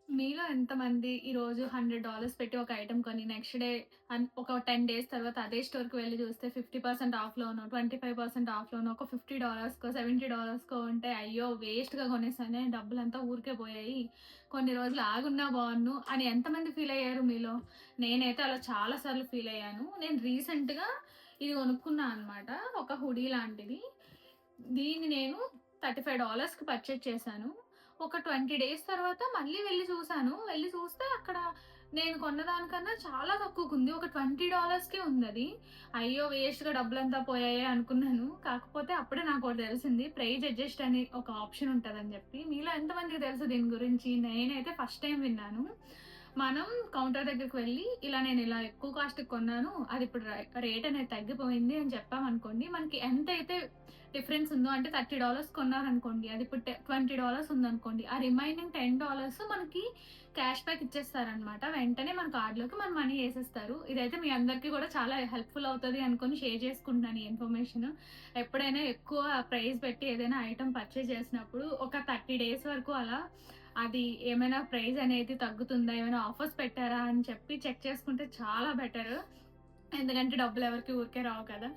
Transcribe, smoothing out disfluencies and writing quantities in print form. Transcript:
మీలో ఎంతమంది ఈరోజు $100 పెట్టి ఒక ఐటెమ్ కొని నెక్స్ట్ డే ఒక 10 డేస్ తర్వాత అదే స్టోర్‌కి వెళ్లి చూస్తే 50% ఆఫ్‌లోనో, 25% ఆఫ్‌లోనో ఒక $50కో, $70కో ఉంటే అయ్యో! వేస్ట్‌గా కొనేసానే డబ్బులంతా ఊరికే పోయాయి. కొన్ని రోజులు ఆగున్నా బావున్ను అని ఎంతమంది ఫీల్ అయ్యారు మీలో? నేనైతే అలా చాలా సార్లు ఫీల్ అయ్యాను. నేను రీసెంట్‌గా ఇది కొనుక్కున్నా అనమాట. ఒక హుడీ లాంటిది. దీన్ని నేను $35కి పర్చేజ్ చేశాను. ఒక 20 డేస్ తర్వాత మళ్ళీ వెళ్లి చూసాను. వెళ్లి చూస్తే అక్కడ నేను కొన్న దానికన్నా చాలా తక్కువకుంది. ఒక $20కే ఉందది. అయ్యో! వేస్ట్‌గా డబ్బులంతా పోయాయే అనుకున్నాను. కాకపోతే అప్పుడే నాకోటి తెలిసింది. ప్రైస్ అడ్జస్ట్ అని ఒక ఆప్షన్ ఉంటదని జెప్పి. మీలో ఎంతమందికి తెలుసు దీని గురించి? నేనైతే ఫస్ట్ టైమ్ విన్నాను. మనం కౌంటర్ దగ్గరికి వెళ్లి, నేను ఇలా ఎక్కువ కాస్ట్‌కి కొన్నాను. అది ఇప్పుడు రేట్ అనేది తగ్గిపోయింది అని చెప్పామనుకోండి. మనకి ఎంతైతే డిఫరెన్స్ ఉందో అంటే $30 కొన్నారనుకోండి. అది ఇప్పుడు $20 ఉందనుకోండి. ఆ రిమైనింగ్ $10 మనకి క్యాష్ బ్యాక్ ఇచ్చేస్తారనమాట. వెంటనే మన కార్డ్‌లోకి మన మనీ ఏసేస్తారు. ఇదైతే మీ అందరికీ కూడా చాలా హెల్ప్‌ఫుల్ అవుతది అనుకోని షేర్ చేసుకుంటున్నాను ఈ ఇన్ఫర్మేషన్. ఎప్పుడైనా ఎక్కువ ప్రైస్ పెట్టి ఏదైనా ఐటెమ్ పర్చేజ్ చేసినప్పుడు ఒక 30 డేస్ వరకు అలా అది ఏమైనా ప్రైస్ అనేది తగ్గుతుందా? ఏమైనా ఆఫర్స్ పెట్టారా? అని చెప్పి చెక్ చేసుకుంటే చాలా బెటరు. ఎందుకంటే డబ్బులెవరికీ ఊరికే రావు కదా!